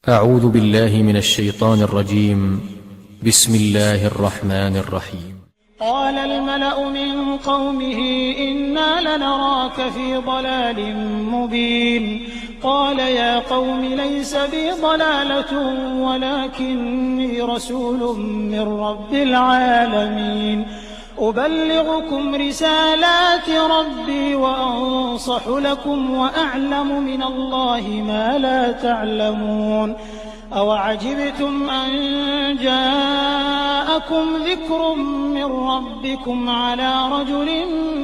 أعوذ بالله من الشيطان الرجيم. بسم الله الرحمن الرحيم. قال الملأ من قومه إنا لنراك في ضلال مبين. قال يا قوم ليس بي ضلالة ولكني رسول من رب العالمين أبلغكم رسالات ربي وأنصح لكم وأعلم من الله ما لا تعلمون. أوعجبتم أن جاءكم ذكر من ربكم على رجل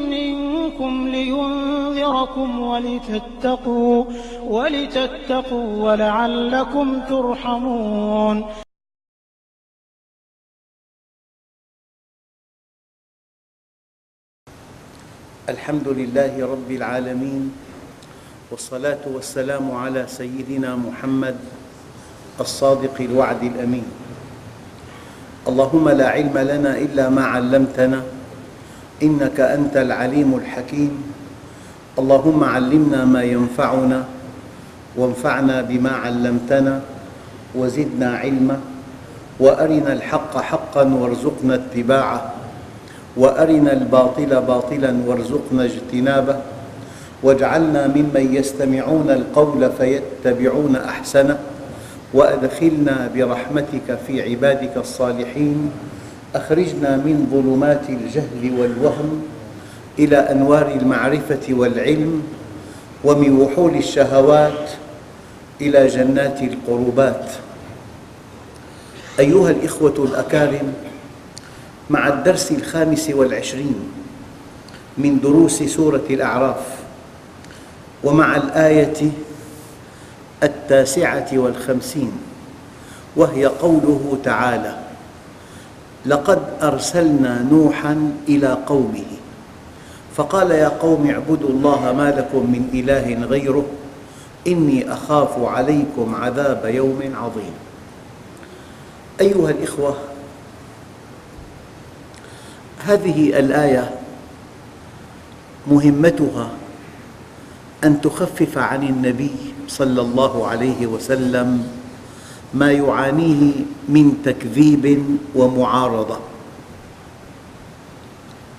منكم لينذركم ولتتقوا ولعلكم ترحمون. الحمد لله رب العالمين، والصلاة والسلام على سيدنا محمد الصادق الوعد الأمين. اللهم لا علم لنا إلا ما علمتنا إنك أنت العليم الحكيم. اللهم علمنا ما ينفعنا وانفعنا بما علمتنا وزدنا علما، وأرنا الحق حقا وارزقنا اتباعه، وأرنا الباطل باطلا وارزقنا اجتنابه، واجعلنا ممن يستمعون القول فيتبعون أحسنه، وأدخلنا برحمتك في عبادك الصالحين. أخرجنا من ظلمات الجهل والوهم إلى أنوار المعرفة والعلم، ومن وحول الشهوات إلى جنات القربات. أيها الإخوة الأكارم، مع الدرس 25 من دروس سورة الأعراف، ومع الآية 59، وهي قوله تعالى: لقد أرسلنا نوحا إلى قومه فقال يا قوم اعبدوا الله ما لكم من إله غيره إني أخاف عليكم عذاب يوم عظيم. أيها الإخوة، هذه الآية مهمتها أن تخفف عن النبي صلى الله عليه وسلم ما يعانيه من تكذيب ومعارضة.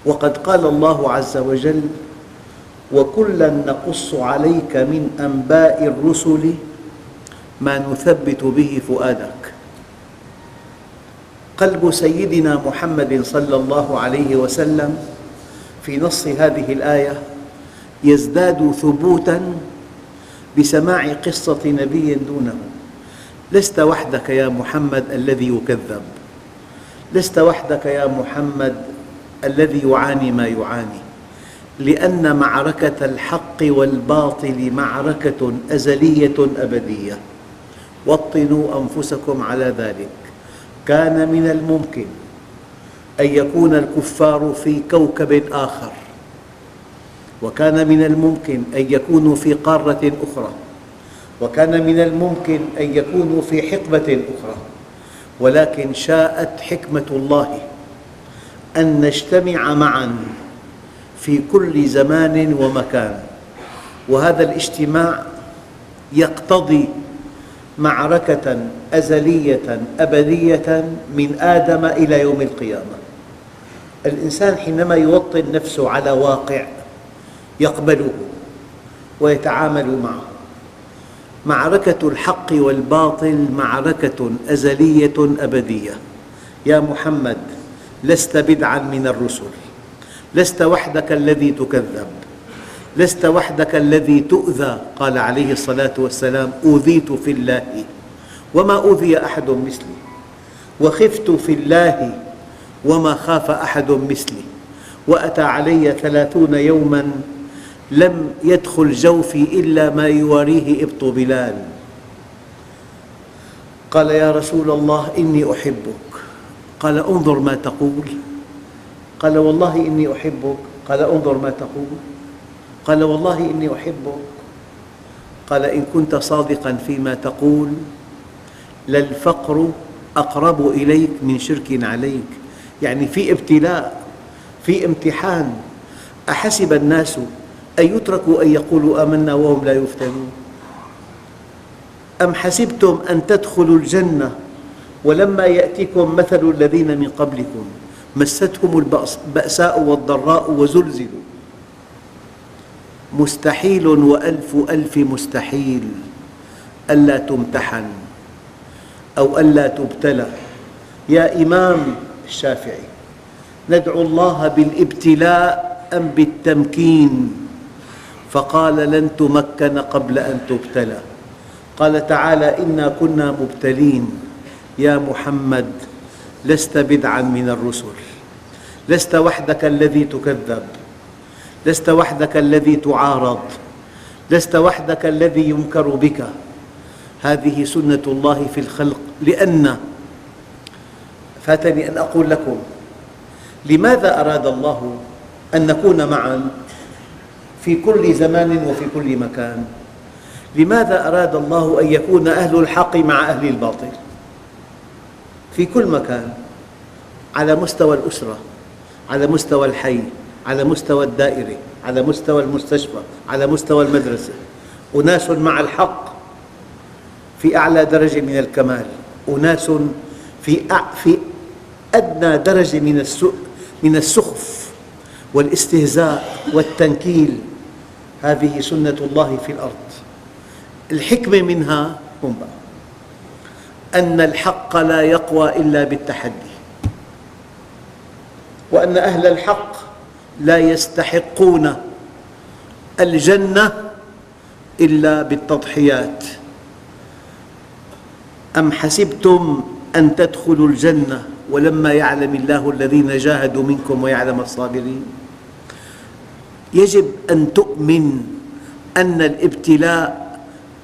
وقد قال الله عز وجل: وكلا نقص عليك من أنباء الرسل ما نثبت به فؤادك. قلب سيدنا محمد صلى الله عليه وسلم في نص هذه الآية يزداد ثبوتاً بسماع قصة نبي دونه. لست وحدك يا محمد الذي يكذب، لست وحدك يا محمد الذي يعاني ما يعاني، لأن معركة الحق والباطل معركة أزلية أبدية. وطنوا أنفسكم على ذلك. كان من الممكن أن يكون الكفار في كوكب آخر، وكان من الممكن أن يكونوا في قارة أخرى، وكان من الممكن أن يكونوا في حقبة أخرى، ولكن شاءت حكمة الله أن نجتمع معاً في كل زمان ومكان، وهذا الاجتماع يقتضي معركة أزلية أبدية من آدم إلى يوم القيامة. الإنسان حينما يوطن نفسه على واقع يقبله ويتعامل معه. معركة الحق والباطل معركة أزلية أبدية. يا محمد، لست بدعاً من الرسل، لست وحدك الذي تكذب، لست وحدك الذي تؤذى. قال عليه الصلاة والسلام: أوذيت في الله وما أوذي أحد مثلي، وخفت في الله وما خاف أحد مثلي، وأتى علي 30 يوماً لم يدخل جوفي إلا ما يواريه إبط بلال. قال: يا رسول الله إني أحبك. قال: انظر ما تقول. قال: والله إني أحبك. قال: انظر ما تقول. قال: والله إني أحبك. قال: إن كنت صادقاً فيما تقول للفقر أقرب إليك من شرك عليك. يعني في ابتلاء، في امتحان. أحسب الناس أن يتركوا أن يقولوا آمنا وهم لا يفتنون. أم حسبتم أن تدخلوا الجنة ولما يأتكم مثل الذين من قبلكم مستهم البأساء والضراء وزلزلوا مستحيل وألف ألف مستحيل ألا تمتحن أو ألا تبتلى. يا إمام الشافعي، ندعو الله بالابتلاء أم بالتمكين؟ فقال لن تمكن قبل أن تبتلى. قال تعالى إنا كنا مبتلين. يا محمد لست بدعا من الرسل، لست وحدك الذي تكذب، لست وحدك الذي تعارض، لست وحدك الذي ينكر بك. هذه سنة الله في الخلق. لأن فاتني أن أقول لكم لماذا أراد الله أن نكون معا في كل زمان وفي كل مكان؟ لماذا أراد الله أن يكون أهل الحق مع أهل الباطل في كل مكان، على مستوى الأسرة، على مستوى الحي، على مستوى الدائرة، على مستوى المستشفى، على مستوى المدرسة؟ أناس مع الحق في أعلى درجة من الكمال، أناس في أدنى درجة من السخف والاستهزاء والتنكيل. هذه سنة الله في الأرض. الحكمة منها أن الحق لا يقوى إلا بالتحدي، وأن أهل الحق لا يستحقون الجنة إلا بالتضحيات. أم حسبتم أن تدخلوا الجنة ولما يعلم الله الذين جاهدوا منكم ويعلم الصابرين؟ يجب أن تؤمن أن الابتلاء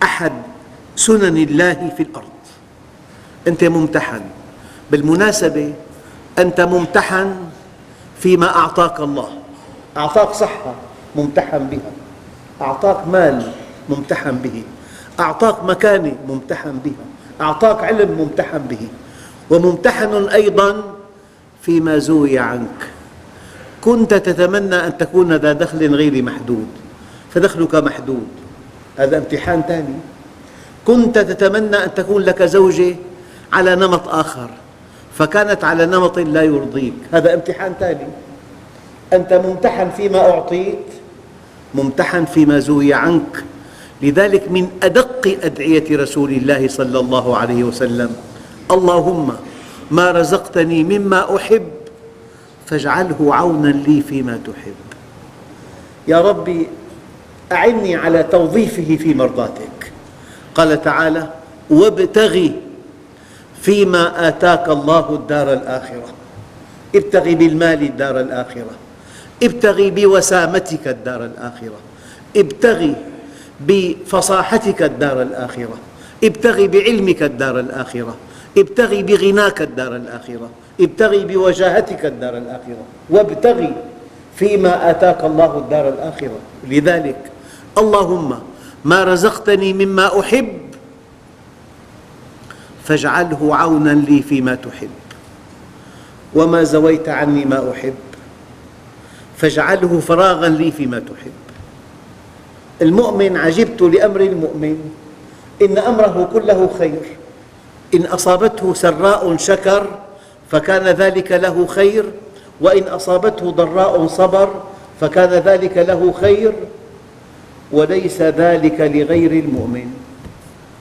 أحد سنن الله في الأرض. أنت ممتحن. بالمناسبة أنت ممتحن فيما أعطاك الله. أعطاك صحة ممتحن بها، أعطاك مال ممتحن به، أعطاك مكانة ممتحن بها، أعطاك علم ممتحن به، وممتحن أيضاً فيما زوي عنك. كنت تتمنى أن تكون ذا دخل غير محدود فدخلك محدود، هذا امتحان ثاني. كنت تتمنى أن تكون لك زوجة على نمط آخر فكانت على نمط لا يرضيك، هذا امتحان ثاني. أنت ممتحن فيما أعطيت، ممتحن فيما زوي عنك. لذلك من أدق أدعية رسول الله صلى الله عليه وسلم: اللهم ما رزقتني مما أحب فاجعله عونا لي فيما تحب. يا ربي أعني على توظيفه في مرضاتك. قال تعالى: وابتغ فيما آتاك الله الدار الآخرة. ابتغ بالمال الدار الآخرة، ابتغ بوسامتك الدار الآخرة، ابتغ بفصاحتك الدار الآخرة، ابتغ بعلمك الدار الآخرة، ابتغ بغناك الدار الآخرة، ابتغ بوجاهتك الدار الآخرة، وابتغ فيما آتاك الله الدار الآخرة. لذلك اللهم ما رزقتني مما أحب فاجعله عونا لي فيما تحب، وما زويت عني ما أحب فاجعله فراغا لي فيما تحب. المؤمن عجبت لأمر المؤمن إن أمره كله خير، إن أصابته سراء شكر فكان ذلك له خير، وإن أصابته ضراء صبر فكان ذلك له خير، وليس ذلك لغير المؤمن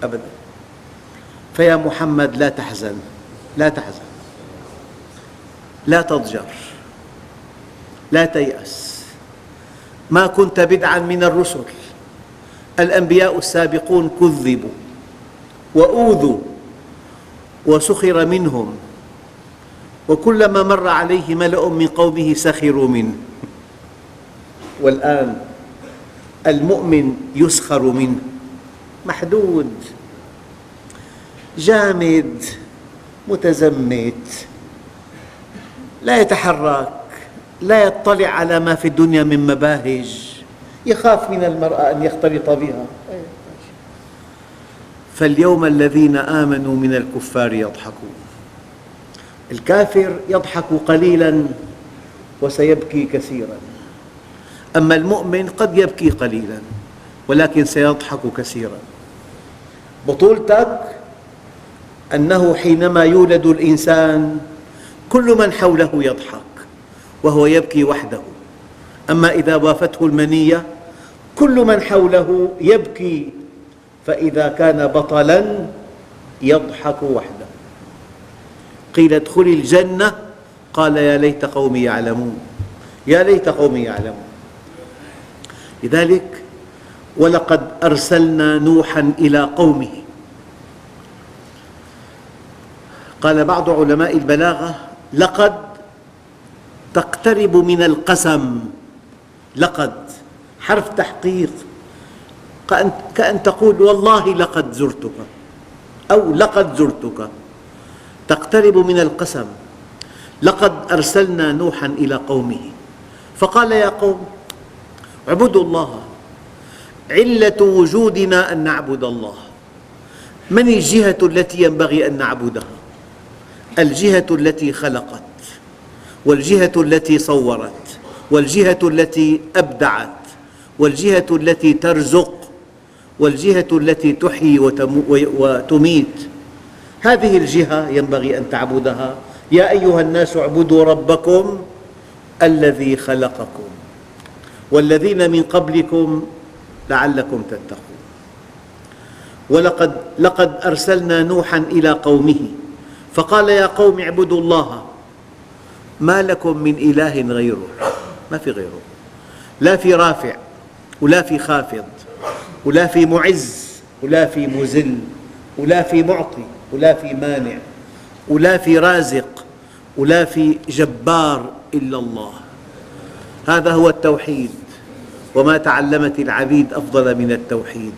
أبداً. فيا محمد لا تحزن، لا تحزن، لا تضجر، لا تيأس. ما كنت بدعاً من الرسل. الأنبياء السابقون كذبوا وأوذوا وسخر منهم، وكلما مر عليه ملأ من قومه سخروا منه. والآن المؤمن يسخر منه، محدود، جامد، متزمت، لا يتحرك، لا يطلع على ما في الدنيا من مباهج، يخاف من المرأة أن يختلط بها. فاليوم الذين آمنوا من الكفار يضحكون. الكافر يضحك قليلاً وسيبكي كثيراً، أما المؤمن قد يبكي قليلاً ولكن سيضحك كثيراً. بطولتك أنه حينما يولد الإنسان كل من حوله يضحك وهو يبكي وحده، أما إذا وافته المنية كل من حوله يبكي، فإذا كان بطلاً يضحك وحده. قيل ادخل الجنة قال يا ليت قومي يعلمون، يا ليت قومي يعلمون. لذلك ولقد أرسلنا نوحاً إلى قومه. قال بعض علماء البلاغة لقد تقترب من القسم، لقد حرف تحقيق، كأن تقول والله لقد زرتك أو لقد زرتك، تقترب من القسم. لقد أرسلنا نوحاً إلى قومه فقال يا قوم اعبدوا الله، علة وجودنا أن نعبد الله. من الجهة التي ينبغي أن نعبدها؟ الجهة التي خلقت، والجهة التي صورت، والجهة التي أبدعت، والجهة التي ترزق، والجهة التي تحيي وتميت. هذه الجهة ينبغي أن تعبدها. يا أيها الناس اعبدوا ربكم الذي خلقكم والذين من قبلكم لعلكم تتقون. لقد أرسلنا نوحاً إلى قومه فقال يا قوم اعبدوا الله ما لكم من إله غيره. ما في غيره، لا في رافع ولا في خافض ولا في معز ولا في مذل ولا في معطي ولا في مانع ولا في رازق ولا في جبار إلا الله. هذا هو التوحيد، وما تعلمت العبيد أفضل من التوحيد.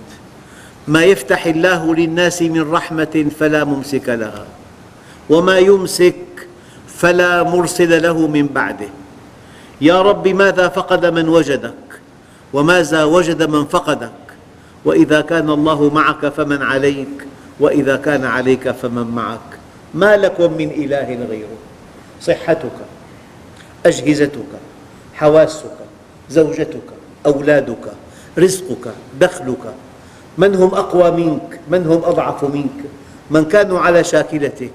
ما يفتح الله للناس من رحمة فلا ممسك لها، وما يمسك فلا مرسل له من بعده. يا رب ماذا فقد من وجدك وماذا وجد من فقدك؟ وإذا كان الله معك فمن عليك، وإذا كان عليك فمن معك. ما لكم من إله غيره. صحتك، أجهزتك، حواسك، زوجتك، أولادك، رزقك، دخلك، من هم أقوى منك، من هم أضعف منك، من كانوا على شاكلتك،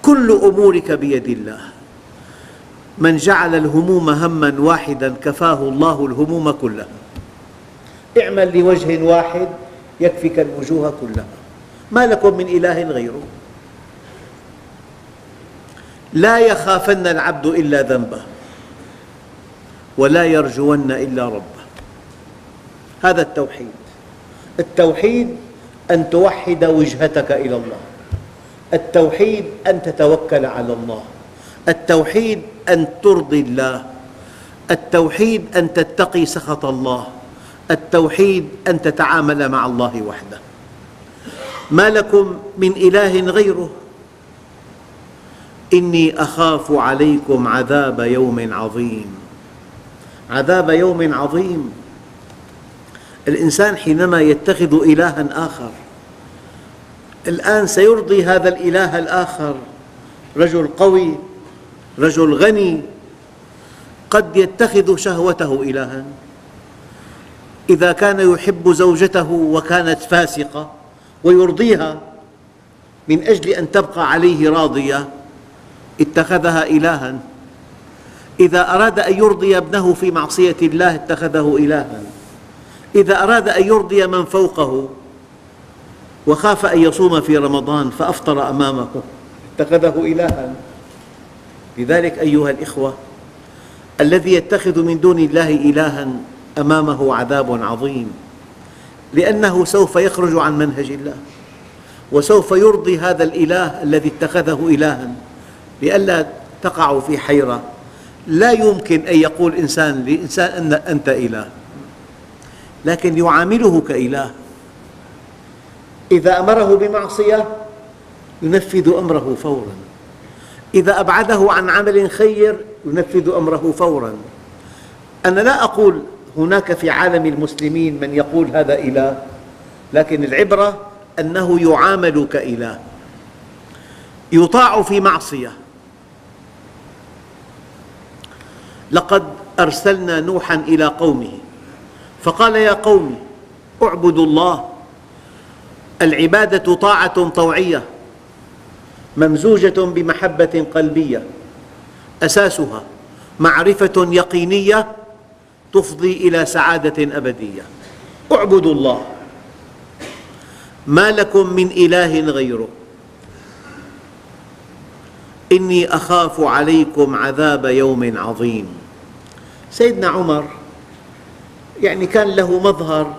كل أمورك بيد الله. من جعل الهموم هماً واحداً كفاه الله الهموم كلها. اعمل لوجه واحد يكفيك الوجوه كلها. ما لكم من إله غيره. لا يخافن العبد إلا ذنبه ولا يرجون إلا ربه. هذا التوحيد. التوحيد أن توحد وجهتك إلى الله، التوحيد أن تتوكل على الله، التوحيد أن ترضي الله، التوحيد أن تتقي سخط الله، التوحيد أن تتعامل مع الله وحده. ما لكم من إله غيره. إني أخاف عليكم عذاب يوم عظيم. عذاب يوم عظيم. الإنسان حينما يتخذ إلها آخر، الآن سيرضي هذا الإله الآخر رجل قوي، رجل غني، قد يتخذ شهوته إلها. إذا كان يحب زوجته وكانت فاسقة ويرضيها من أجل أن تبقى عليه راضية اتخذها إلها. إذا أراد أن يرضي ابنه في معصية الله اتخذه إلها. إذا أراد أن يرضي من فوقه وخاف أن يصوم في رمضان فأفطر أمامه اتخذه إلها. لذلك أيها الإخوة، الذي يتخذ من دون الله إلها أمامه عذاب عظيم، لأنه سوف يخرج عن منهج الله وسوف يرضي هذا الإله الذي اتخذه إلها. لئلا تقع في حيرة، لا يمكن أن يقول إنسان لإنسان أن أنت إله، لكن يعامله كإله. إذا أمره بمعصية ينفذ أمره فوراً، إذا أبعده عن عمل خير ينفذ أمره فوراً. أنا لا أقول هناك في عالم المسلمين من يقول هذا إله، لكن العبرة أنه يعامل كإله، يطاع في معصية. لقد أرسلنا نوحاً إلى قومه فقال يا قوم اعبدوا الله العبادة طاعة طوعية ممزوجة بمحبة قلبية أساسها معرفة يقينية تفضي إلى سعادة أبدية. اعبدوا الله ما لكم من إله غيره إني أخاف عليكم عذاب يوم عظيم. سيدنا عمر كان له مظهر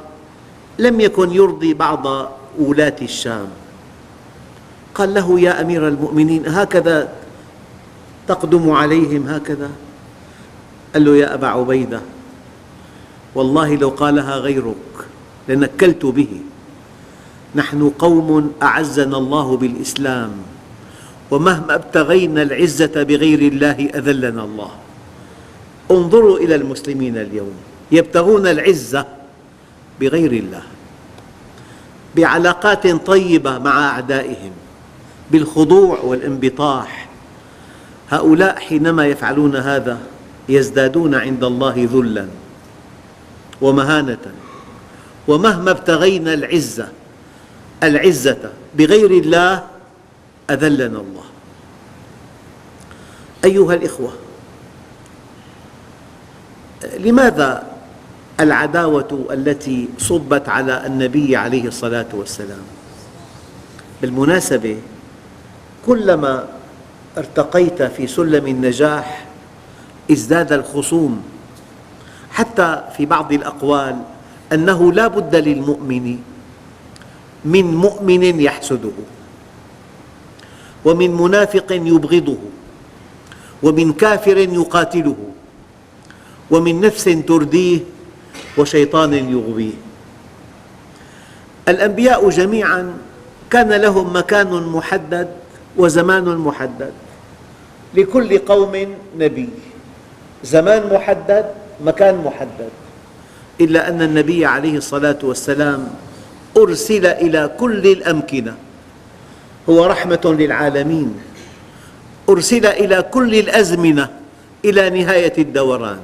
لم يكن يرضي بعض ولاة الشام. قال له: يا أمير المؤمنين، هكذا تقدم عليهم هكذا؟ قال له: يا أبا عبيدة، والله لو قالها غيرك لنكلت به. نحن قوم أعزنا الله بالإسلام، ومهما ابتغينا العزة بغير الله أذلنا الله. انظروا إلى المسلمين اليوم يبتغون العزة بغير الله، بعلاقات طيبة مع أعدائهم، بالخضوع والانبطاح. هؤلاء حينما يفعلون هذا يزدادون عند الله ذلاً ومهانة. ومهما ابتغينا العزة بغير الله أذلنا الله. أيها الإخوة، لماذا العداوة التي صبت على النبي عليه الصلاة والسلام؟ بالمناسبة، كلما ارتقيت في سلم النجاح ازداد الخصوم، حتى في بعض الأقوال أنه لا بد للمؤمن من مؤمن يحسده، ومن منافق يبغضه، ومن كافر يقاتله، ومن نفس ترديه وشيطان يغويه. الأنبياء جميعاً كان لهم مكان محدد وزمان محدد، لكل قوم نبي، زمان محدد، مكان محدد. إلا أن النبي عليه الصلاة والسلام أرسل إلى كل الأمكنة، هو رحمة للعالمين، أرسل إلى كل الأزمنة إلى نهاية الدوران.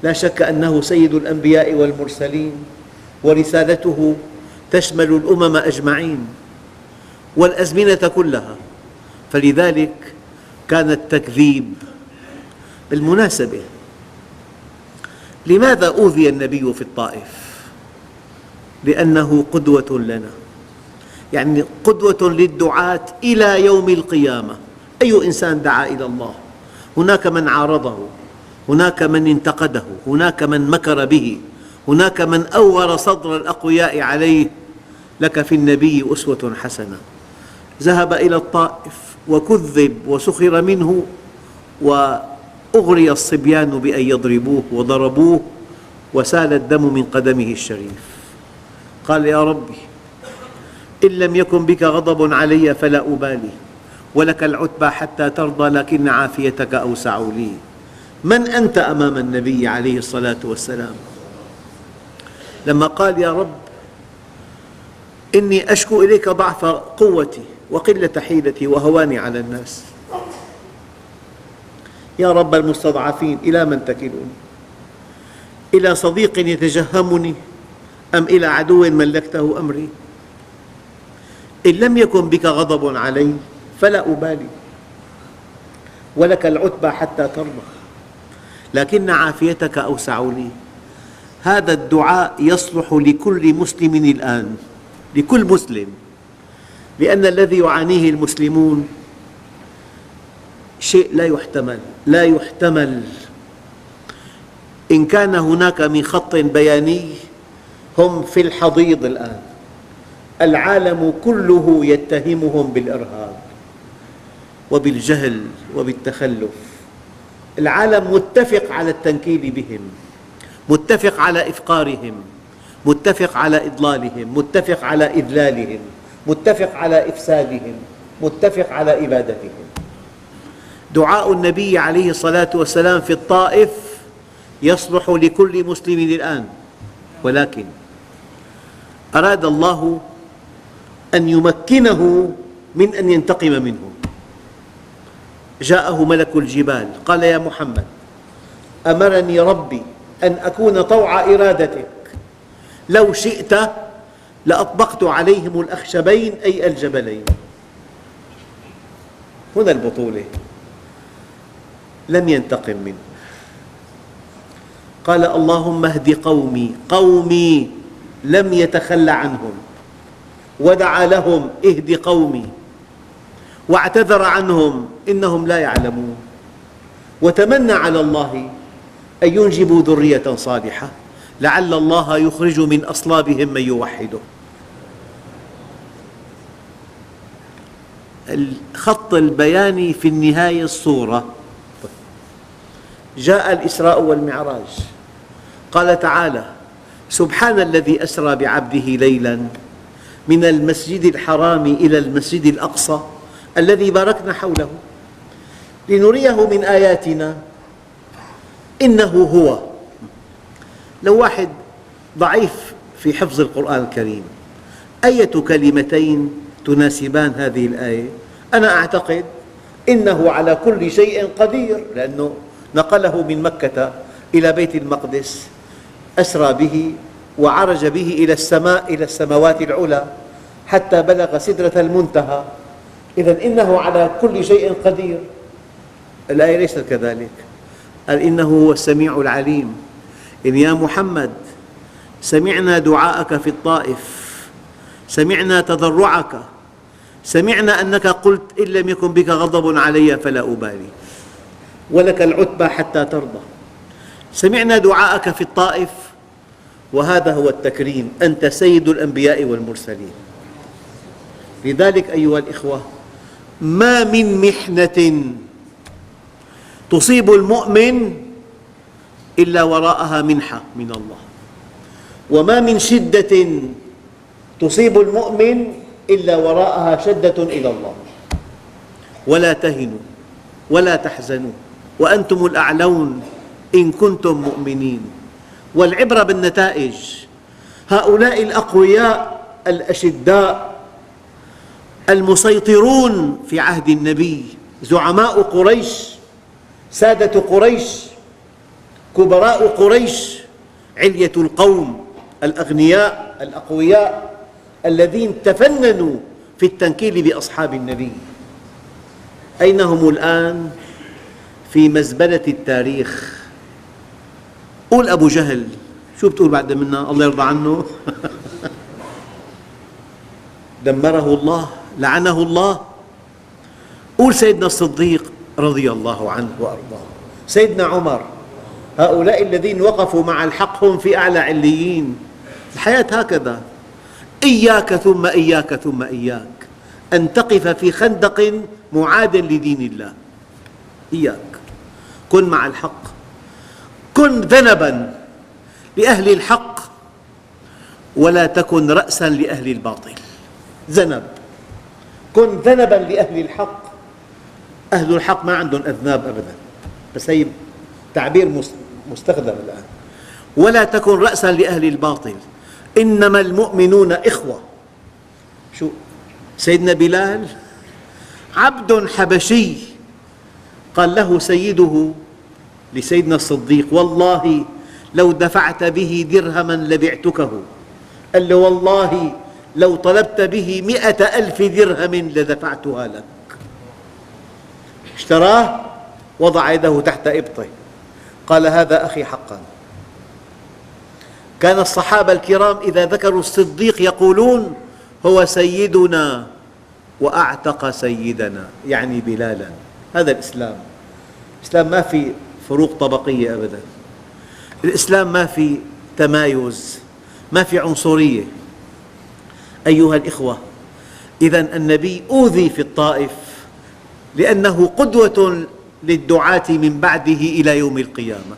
لا شك أنه سيد الأنبياء والمرسلين، ورسالته تشمل الأمم أجمعين والأزمنة كلها، فلذلك كان التكذيب. بالمناسبة، لماذا أوذي النبي في الطائف؟ لأنه قدوة لنا، قدوة للدعاة إلى يوم القيامة. أي إنسان دعا إلى الله، هناك من عارضه، هناك من انتقده، هناك من مكر به، هناك من أور صدر الأقوياء عليه. لك في النبي أسوة حسنة. ذهب إلى الطائف وكذب وسخر منه، وأغري الصبيان بأن يضربوه وضربوه، وسال الدم من قدمه الشريف. قال: يا ربي، إن لم يكن بك غضب علي فلا أبالي، ولك العتبى حتى ترضى، لكن عافيتك أوسع لي. من أنت أمام النبي عليه الصلاة والسلام؟ لما قال: يا رب، إني أشكو إليك ضعف قوتي وقلة حيلتي وهواني على الناس. يا رب المستضعفين، إلى من تكلني؟ إلى صديق يتجهمني، أم إلى عدو ملكته أمري؟ إن لم يكن بك غضب علي فلا أبالي، ولك العتبى حتى ترضى، لكن عافيتك أوسع لي. هذا الدعاء يصلح لكل مسلم الآن، لكل مسلم، لأن الذي يعانيه المسلمون شيء لا يحتمل. إن كان هناك من خط بياني، هم في الحضيض الآن. العالم كله يتهمهم بالإرهاب وبالجهل وبالتخلف. العالم متفق على التنكيل بهم، متفق على إفقارهم، متفق على إضلالهم، متفق على إذلالهم، متفق على إفسادهم، متفق على إبادتهم. دعاء النبي عليه الصلاة والسلام في الطائف يصلح لكل مسلم الآن، ولكن أراد الله أن يمكنه من أن ينتقم منهم. جاءه ملك الجبال قال: يا محمد، أمرني ربي أن أكون طوع إرادتك، لو شئت لأطبقت عليهم الأخشبين أي الجبلين. هنا البطولة، لم ينتقم منه. قال اللهم اهد قومي، قومي لم يتخلى عنهم، ودعا لهم اهد قومي، واعتذر عنهم إنهم لا يعلمون، وتمنى على الله أن ينجبوا ذرية صالحة لعل الله يخرج من أصلابهم من يوحده. الخط البياني في النهاية الصورة. جاء الإسراء والمعراج، قال تعالى سبحان الذي أسرى بعبده ليلاً من المسجد الحرام إلى المسجد الأقصى الذي باركنا حوله لنريه من آياتنا إنه هو. لو واحد ضعيف في حفظ القرآن الكريم، أية كلمتين تناسبان هذه الآية؟ أنا أعتقد إنه على كل شيء قدير، لأنه نقله من مكة إلى بيت المقدس، أسرى به وعرج به إلى السماء، إلى السماوات العلى حتى بلغ سدرة المنتهى. إذن إنه على كل شيء قدير. الآية ليست كذلك، قال إنه هو السميع العليم. إن يا محمد سمعنا دعاءك في الطائف، سمعنا تضرعك، سمعنا أنك قلت إن لم يكن بك غضب علي فلا أبالي ولك العتبى حتى ترضى. سمعنا دعاءك في الطائف، وهذا هو التكريم، أنت سيد الأنبياء والمرسلين. لذلك أيها الإخوة، ما من محنة تصيب المؤمن إلا وراءها منحة من الله، وما من شدة تصيب المؤمن إلا وراءها شدة إلى الله. ولا تهنوا ولا تحزنوا وأنتم الأعلون إن كنتم مؤمنين. والعبرة بالنتائج. هؤلاء الأقوياء الأشداء المسيطرون في عهد النبي، زعماء قريش، سادة قريش، كبراء قريش، علية القوم، الأغنياء الأقوياء الذين تفننوا في التنكيل بأصحاب النبي، أين هم الآن؟ في مزبلة التاريخ. قول أبو جهل، شو بتقول بعد منا؟ الله يرضى عنه. دمره الله، لعنه الله. قول سيدنا الصديق رضي الله عنه وأرضاه، سيدنا عمر، هؤلاء الذين وقفوا مع الحق هم في أعلى عليين. الحياة هكذا، إياك ثم إياك ثم إياك أن تقف في خندق معاد لدين الله. إياك، كن مع الحق، كن ذنبا لأهل الحق ولا تكن رأسا لأهل الباطل. ذنب، كن ذنبا لأهل الحق. أهل الحق ما عندهم أذناب أبدا، بس هي تعبير مستخدم الآن. ولا تكن رأسا لأهل الباطل، إنما المؤمنون إخوة. شو سيدنا بلال عبد حبشي قال له سيده لسيدنا الصديق والله لو دفعت به درهما لبعتكه. قال له والله لو طلبت به 100,000 درهم لدفعتها لك. اشتراه، وضع يده تحت إبطه، قال هذا أخي حقا. كان الصحابة الكرام إذا ذكروا الصديق يقولون هو سيدنا وأعتق سيدنا، يعني بلالا. هذا الإسلام. الإسلام ما في فروق طبقية أبدا، الإسلام ما في تمايز، ما في عنصرية. أيها الإخوة، إذن النبي أوذي في الطائف لأنه قدوة للدعاة من بعده إلى يوم القيامة.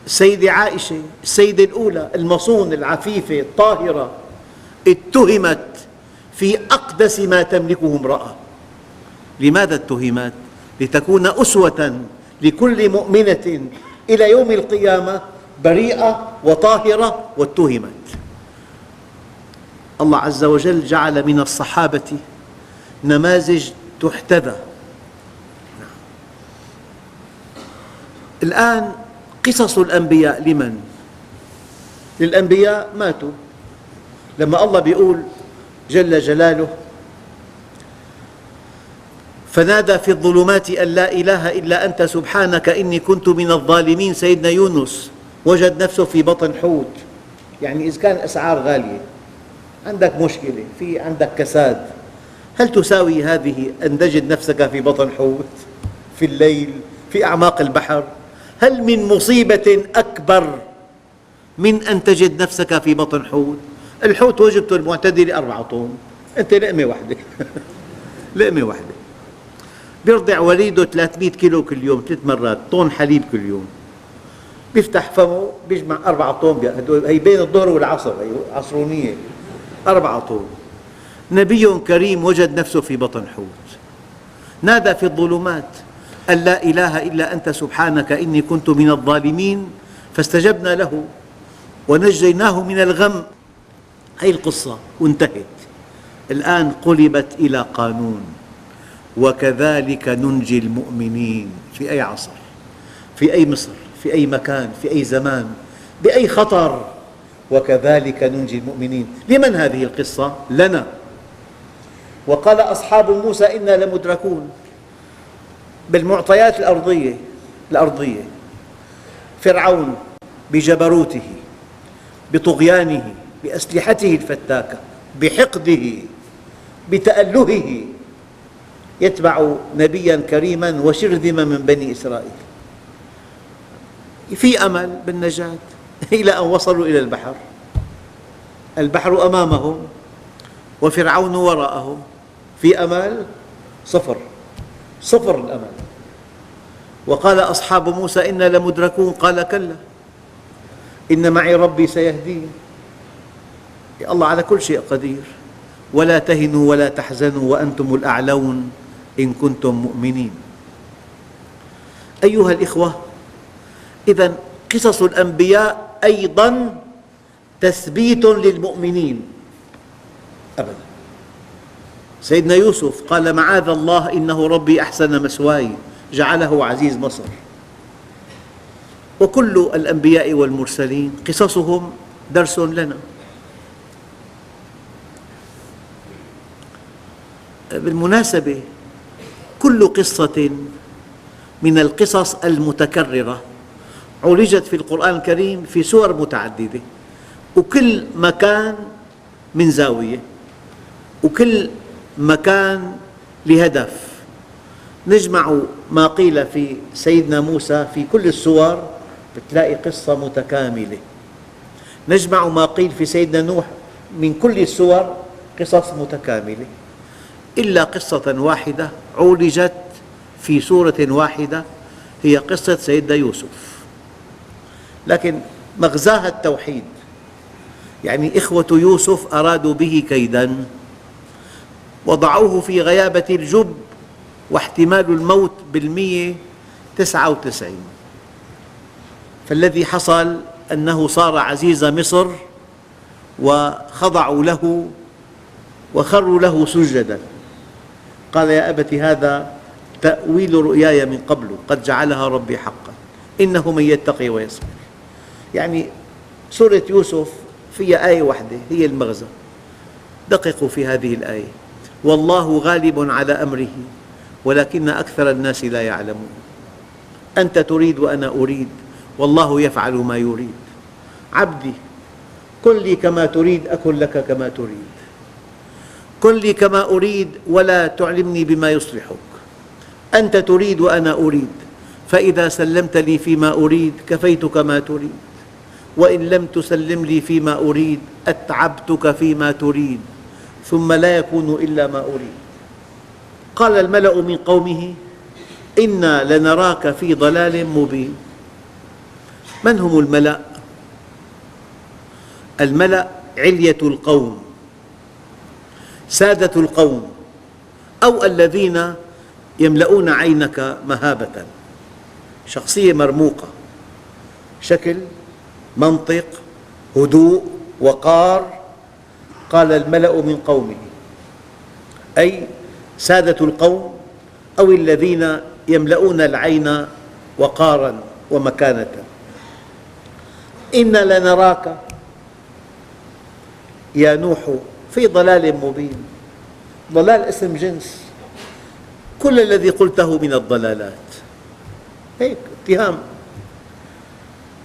السيدة عائشة السيدة الأولى المصون العفيفة الطاهرة اتهمت في أقدس ما تملكه امرأة. لماذا اتهمت؟ لتكون أسوة لكل مؤمنة إلى يوم القيامة، بريئة وطاهرة، واتهمت. الله عز وجل جعل من الصحابة نماذج تحتذى. الآن قصص الأنبياء لمن؟ للأنبياء ماتوا، لما الله بيقول جل جلاله فنادى في الظلمات أن لا إله إلا أنت سبحانك إني كنت من الظالمين. سيدنا يونس وجد نفسه في بطن حوت، يعني إذا كان أسعار غالية، عندك مشكلة، عندك كساد، هل تساوي هذه أن تجد نفسك في بطن حوت في الليل في أعماق البحر؟ هل من مصيبة أكبر من أن تجد نفسك في بطن حوت؟ الحوت وجبته المعتدلة 4 طن، أنت لقمة واحدة لقمة واحدة. بيرضع وليده 300 كيلو كل يوم، 3 مرات، طن حليب كل يوم، بيفتح فمه بيجمع 4 طن، هي بين الظهر والعصر، هي عصرونية، 4 طن. نبي كريم وجد نفسه في بطن حوت، نادى في الظلمات أن لا إله إلا أنت سبحانك إني كنت من الظالمين فاستجبنا له ونجيناه من الغم. هذه القصة وانتهت. الآن قلبت إلى قانون: وكذلك ننجي المؤمنين. في أي عصر، في أي مصر، في أي مكان، في أي زمان، بأي خطر، وكذلك ننجي المؤمنين. لمن هذه القصة؟ لنا. وقال أصحاب موسى إنا لمدركون. بالمعطيات الأرضية فرعون بجبروته، بطغيانه، بأسلحته الفتاكة، بحقده، بتألهه، يتبع نبيا كريما وشرذمة من بني إسرائيل. في أمل بالنجاة إلى أن وصلوا إلى البحر. البحر أمامهم وفرعون وراءهم. في أمل؟ صفر الأمل. وقال أصحاب موسى إنا لمدركون. قال كلا إن معي ربي سيهدين. الله على كل شيء قدير. ولا تهنوا ولا تحزنوا وأنتم الأعلون إن كنتم مؤمنين. أيها الإخوة، إذن قصص الأنبياء أيضا تثبيت للمؤمنين أبدا. سيدنا يوسف قال معاذ الله إنه ربي أحسن مثواي جعله عزيز مصر. وكل الأنبياء والمرسلين قصصهم درس لنا. بالمناسبة كل قصة من القصص المتكررة عُرجت في القرآن الكريم في سور متعددة، وكل مكان من زاوية، وكل مكان لهدف. نجمع ما قيل في سيدنا موسى في كل السور بتلاقي قصة متكاملة. نجمع ما قيل في سيدنا نوح من كل السور قصص متكاملة، إلا قصة واحدة عُرجت في سورة واحدة، هي قصة سيدنا يوسف. لكن مغزاها التوحيد، يعني إخوة يوسف أرادوا به كيداً وضعوه في غيابة الجب واحتمال الموت ب199. فالذي حصل أنه صار عزيز مصر وخضعوا له وخروا له سجداً. قال يا أبت هذا تأويل رؤياي من قبل قد جعلها ربي حقا إنه من يتقي ويصبر. يعني سورة يوسف فيها آية واحدة هي المغزى. دققوا في هذه الآية: والله غالب على أمره ولكن أكثر الناس لا يعلمون. أنت تريد وأنا أريد والله يفعل ما يريد. عبدي كن لي كما تريد أكن لك كما تريد. كن لي كما أريد ولا تعلمني بما يصلحك. أنت تريد وأنا أريد، فإذا سلمت لي فيما أريد كفيتك ما تريد، وإن لم تسلم لي فيما أريد أتعبتك فيما تريد، ثم لا يكون إلا ما أريد. قال الملأ من قومه إنا لنراك في ضلال مبين. من هم الملأ؟ الملأ علية القوم، سادة القوم، أو الذين يملؤون عينك مهابة. شخصية مرموقة، شكل، منطق، هدوء، وقار. قال الملأ من قومه، أي سادة القوم أو الذين يملؤون العين وقارا ومكانة. إنا لنراك، يا نوح في ضلال مبين. ضلال اسم جنس، كل الذي قلته من الضلالات، هيك اتهام.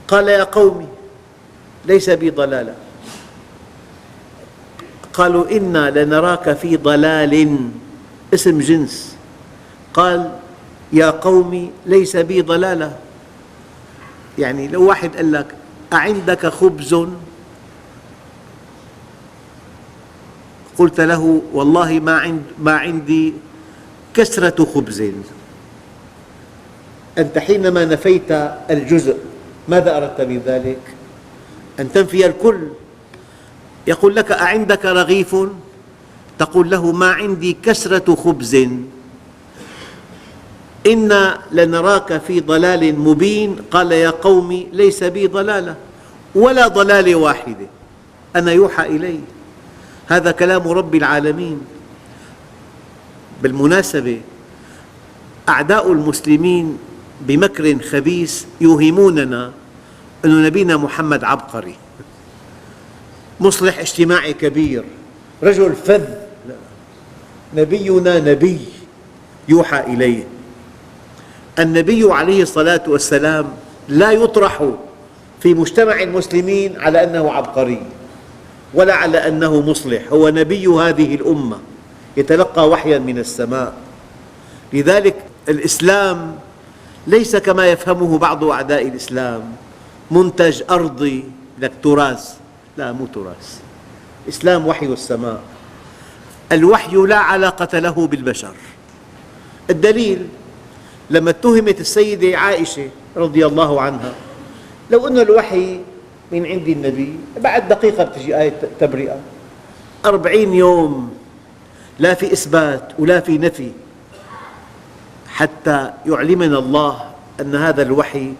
قال يا قوم ليس بي ضلالة. قالوا إنا لنراك في ضلال، اسم جنس. قال يا قوم ليس بي ضلالة، يعني لو واحد قال لك أعندك خبز، قلت له والله ما عندي كسرة خبز، أنت حينما نفيت الجزء ماذا أردت بذلك؟ أن تنفي الكل. يقول لك أعندك رغيف، تقول له ما عندي كسرة خبز. إنا لنراك في ضلال مبين. قال يا قوم ليس بي ضلالة ولا ضلال واحدة، أنا يوحى إلي. هذا كلام رب العالمين. بالمناسبة أعداء المسلمين بمكر خبيث يوهموننا أن نبينا محمد عبقري، مصلح اجتماعي كبير، رجل فذ. لا، نبينا نبي يوحى إليه. النبي عليه الصلاة والسلام لا يطرح في مجتمع المسلمين على أنه عبقري ولا على أنه مصلح، هو نبي هذه الأمة يتلقى وحياً من السماء. لذلك الإسلام ليس كما يفهمه بعض أعداء الإسلام منتج أرضي لك تراث، لا، مو تراث. الإسلام وحي السماء، الوحي لا علاقة له بالبشر. الدليل لما اتهمت السيدة عائشة رضي الله عنها، لو أن الوحي من عند النبي بعد دقيقة بتجي آية تبرئة، 40 يوم لا في إثبات ولا في نفي حتى يعلمنا الله أن هذا الوحي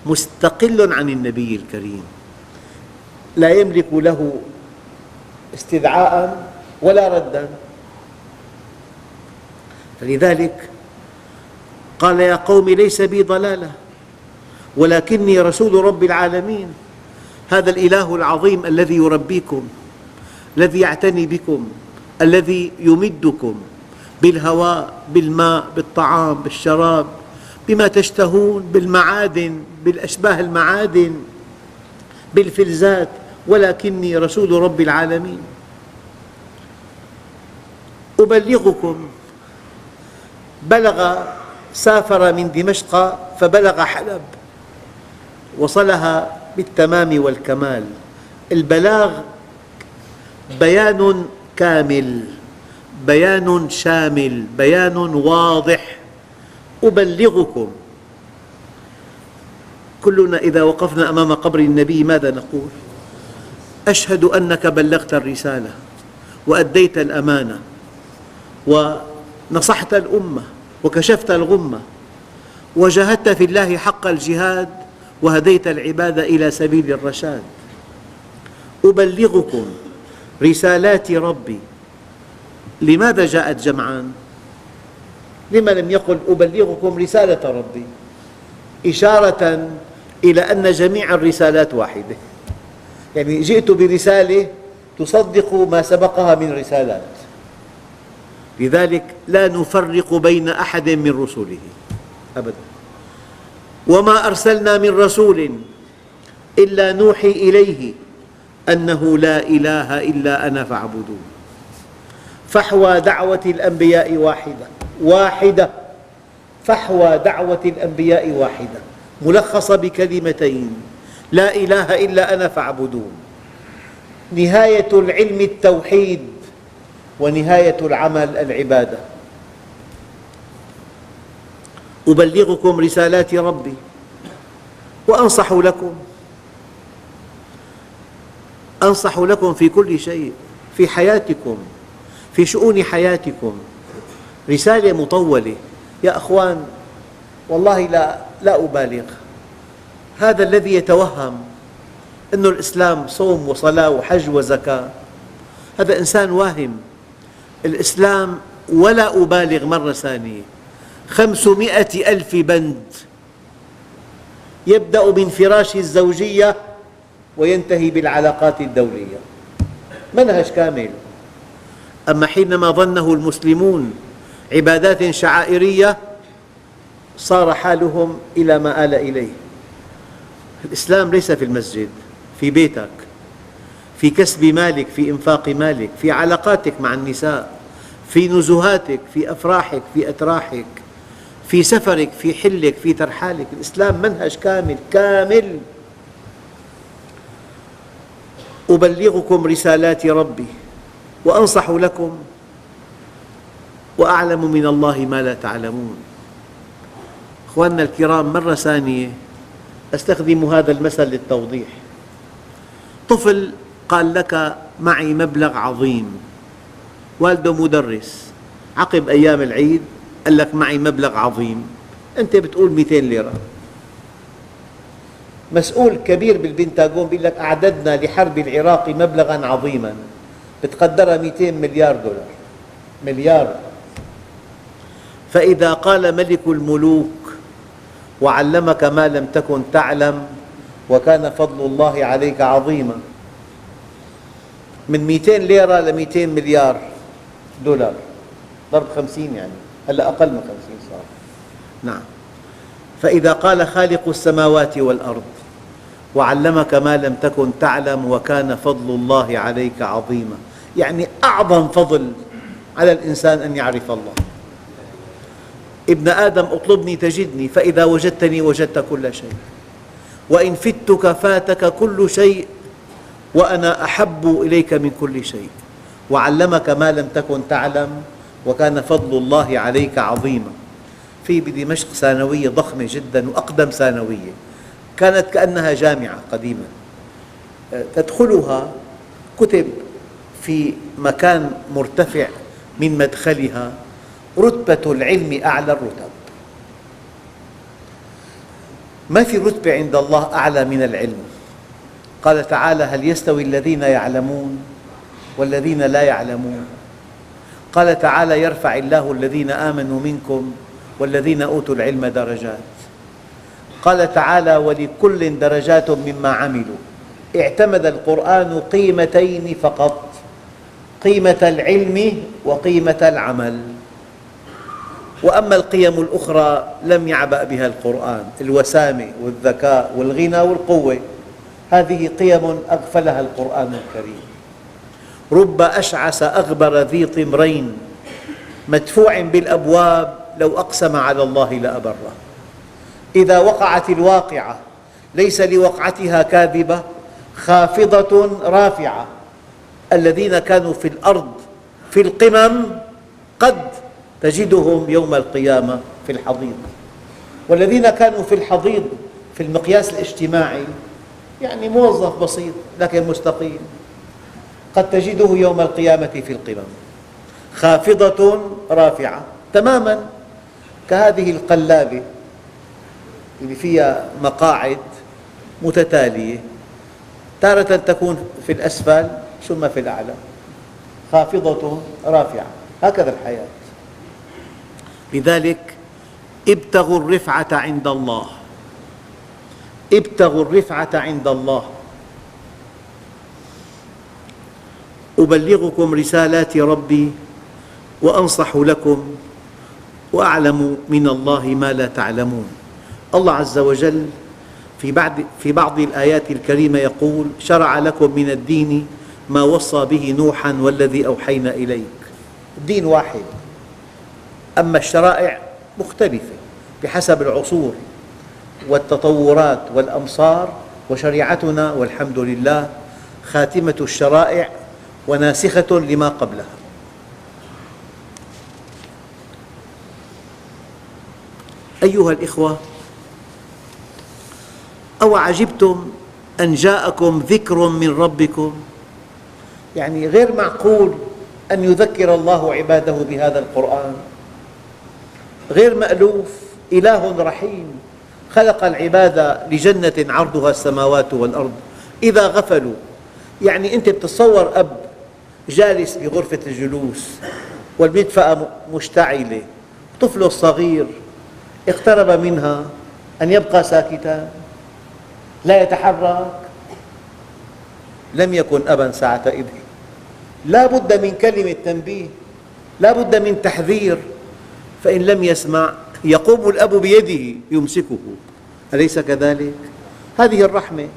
مستقل عن النبي الكريم، لا يملك له استدعاء ولا ردا. فلذلك قال يا قوم ليس بي ضلالة ولكني رسول رب العالمين. هذا الإله العظيم الذي يربيكم، الذي يعتني بكم، الذي يمدكم بالهواء، بالماء، بالطعام، بالشراب، بما تشتهون، بالمعادن، بالأشباه المعادن، بالفلزات، ولكني رسول رب العالمين. أبلغكم. سافر من دمشق فبلغ حلب، وصلها بالتمام والكمال. البلاغ بيان كامل، بيان شامل، بيان واضح. أبلغكم. كلنا إذا وقفنا أمام قبر النبي ماذا نقول؟ أشهد أنك بلغت الرسالة وأديت الأمانة ونصحت الأمة وكشفت الغمة وجاهدت في الله حق الجهاد وهديت العباد إلى سبيل الرشاد. أبلغكم رسالات ربي. لماذا جاءت جمعاً؟ لما لم يقل أبلغكم رسالة ربي؟ إشارة إلى أن جميع الرسالات واحدة، يعني جئت برسالة تصدق ما سبقها من رسالات. لذلك لا نفرق بين أحد من رسله أبداً. وما أرسلنا من رسول إلا نوحي إليه أنه لا إله إلا أنا فاعبدون. فحوى دعوة الأنبياء واحدة، فحوى دعوة الأنبياء واحدة، ملخصة بكلمتين: لا إله إلا أنا فاعبدون. نهاية العلم التوحيد، ونهاية العمل العبادة. أبلغكم رسالات ربي وأنصح لكم. أنصح لكم في كل شيء، في حياتكم، في شؤون حياتكم. رسالة مطولة يا أخوان، والله لا أبالغ. هذا الذي يتوهم أن الإسلام صوم وصلاة وحج وزكاة، هذا إنسان واهم. الإسلام، ولا أبالغ مرة ثانية، 500,000 بند، يبدأ من فراش الزوجية وينتهي بالعلاقات الدولية. منهج كامل. أما حينما ظنه المسلمون عبادات شعائرية صار حالهم إلى ما آل إليه. الإسلام ليس في المسجد، في بيتك، في كسب مالك، في إنفاق مالك، في علاقاتك مع النساء، في نزهاتك، في أفراحك، في أتراحك، في سفرك، في حلك، في ترحالك. الإسلام منهج كامل كامل. أبلغكم رسالات ربي وأنصح لكم وأعلم من الله ما لا تعلمون. أخواننا الكرام، مرة ثانية أستخدم هذا المثل للتوضيح. طفل قال لك معي مبلغ عظيم، والده مدرس، عقب أيام العيد قال لك معي مبلغ عظيم، أنت بتقول 200 ليرة. مسؤول كبير بالبنتاغون بيقول لك أعددنا لحرب العراق مبلغا عظيما، بتقدرها 200 مليار دولار، مليار. فإذا قال ملك الملوك وعلمك ما لم تكن تعلم وكان فضل الله عليك عظيما، من 200 ليرة ل 200 مليار دولار، ضرب 50 يعني، هلأ أقل من 50 صار. نعم. فإذا قال خالق السماوات والأرض وعلمك ما لم تكن تعلم وكان فضل الله عليك عظيما، يعني أعظم فضل على الإنسان أن يعرف الله. ابن آدم اطلبني تجدني، فإذا وجدتني وجدت كل شيء، وإن فتك فاتك كل شيء، وأنا أحب إليك من كل شيء. وعلمك ما لم تكن تعلم وكان فضل الله عليك عظيما. في بدمشق ثانوية ضخمة جدا، وأقدم ثانوية، كانت كأنها جامعة قديما، تدخلها كتب في مكان مرتفع من مدخلها رتبة العلم أعلى الرتب. ما في رتبة عند الله أعلى من العلم. قال تعالى: هل يستوي الذين يعلمون والذين لا يعلمون؟ قال تعالى: يرفع الله الذين آمنوا منكم والذين أوتوا العلم درجات. قال تعالى: ولكل درجات مما عملوا. اعتمد القرآن قيمتين فقط، قيمة العلم وقيمة العمل، وأما القيم الأخرى لم يعبأ بها القرآن، الوسامة والذكاء والغنى والقوة، هذه قيم أغفلها القرآن الكريم. رب أشعث أغبر ذي طمرين مدفوع بالأبواب لو أقسم على الله لأبره. إذا وقعت الواقعة ليس لوقعتها كاذبة خافضة رافعة. الذين كانوا في الأرض في القمم قد تجدهم يوم القيامة في الحضيض، والذين كانوا في الحضيض في المقياس الاجتماعي يعني موظف بسيط لكن مستقيم، قد تجده يوم القيامة في القمم خافضة رافعة، تماما كهذه القلابة اللي فيها مقاعد متتالية، تارة تكون في الأسفل ثم في الأعلى، خافضة رافعة، هكذا الحياة. لذلك ابتغوا الرفعة عند الله، ابتغوا الرفعة عند الله. أبلغكم رسالات ربي وأنصح لكم وأعلم من الله ما لا تعلمون. الله عز وجل في بعض الآيات الكريمة يقول: شرع لكم من الدين ما وصى به نوحا والذي أوحينا إليك. الدين واحد، أما الشرائع مختلفة بحسب العصور والتطورات والأمصار، وشريعتنا والحمد لله خاتمة الشرائع وناسخة لما قبلها. أيها الإخوة، أو عجبتم أن جاءكم ذكر من ربكم؟ يعني غير معقول أن يذكر الله عباده بهذا القرآن، غير مألوف. إله رحيم خلق العباد لجنة عرضها السماوات والأرض إذا غفلوا. يعني أنت بتتصور أب جالس بغرفة الجلوس والمدفأة مشتعلة، طفله الصغير اقترب منها، أن يبقى ساكتا لا يتحرك؟ لم يكن أبا ساعتئذ، لا بد من كلمة تنبيه، لا بد من تحذير، فإن لم يسمع يقوم الأب بيده يمسكه، أليس كذلك؟ هذه الرحمة.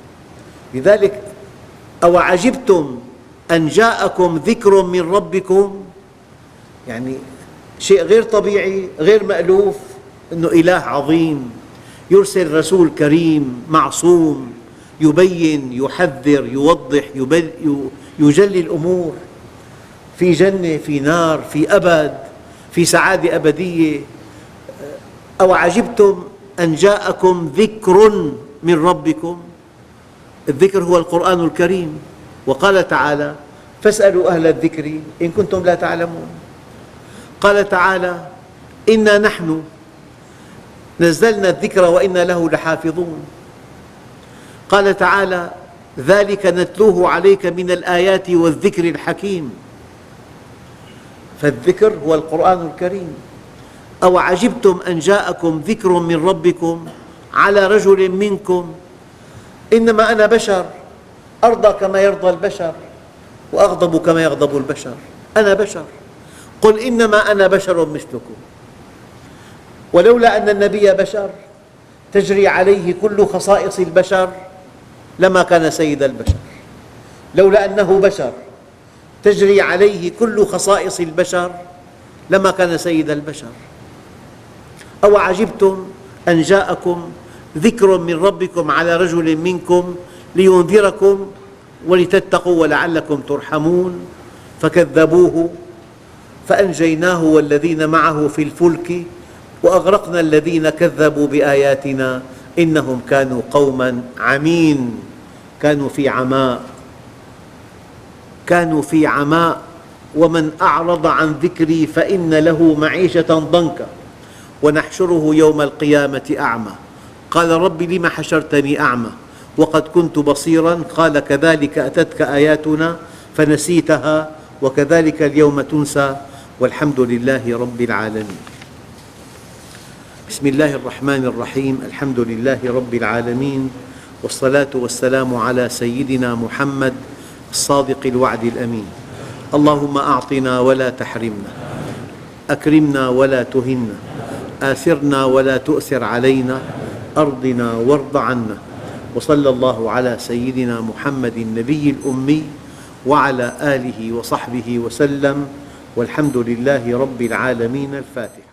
لذلك أوعجبتم أن جاءكم ذكر من ربكم، يعني شيء غير طبيعي غير مألوف، أنه إله عظيم يرسل رسول كريم معصوم يبين يحذر يوضح يجلي الأمور، في جنة في نار في أبد في سعادة أبدية. أوعجبتم أن جاءكم ذكر من ربكم، الذكر هو القرآن الكريم. وقال تعالى فاسألوا أهل الذكر إن كنتم لا تعلمون. قال تعالى إنا نحن نزلنا الذكر وإنا له لحافظون. قال تعالى ذلك نتلوه عليك من الآيات والذكر الحكيم. فالذكر هو القرآن الكريم. أوعجبتم أن جاءكم ذكر من ربكم على رجل منكم، إنما أنا بشر أرضى كما يرضى البشر وأغضب كما يغضب البشر، أنا بشر. قل إنما أنا بشر مثلكم. ولولا أن النبي بشر تجري عليه كل خصائص البشر لما كان سيد البشر. لولا أنه بشر تجري عليه كل خصائص البشر لما كان سيد البشر. أوعجبتم أن جاءكم ذكر من ربكم على رجل منكم لينذركم ولتتقوا ولعلكم ترحمون. فكذبوه فأنجيناه والذين معه في الفلك وأغرقنا الذين كذبوا بآياتنا إنهم كانوا قوما عمين. كانوا في عماء ومن أعرض عن ذكري فإن له معيشة ضنكا ونحشره يوم القيامة أعمى. قال رب لم حشرتني أعمى وقد كنت بصيرا قال كذلك أتتك آياتنا فنسيتها وكذلك اليوم تنسى والحمد لله رب العالمين. بسم الله الرحمن الرحيم. الحمد لله رب العالمين، والصلاة والسلام على سيدنا محمد الصادق الوعد الأمين. اللهم أعطنا ولا تحرمنا، أكرمنا ولا تهنا، آثرنا ولا تؤثر علينا، أرضنا وارض عنا. وصلى الله على سيدنا محمد النبي الأمي وعلى آله وصحبه وسلم، والحمد لله رب العالمين. الفاتحة.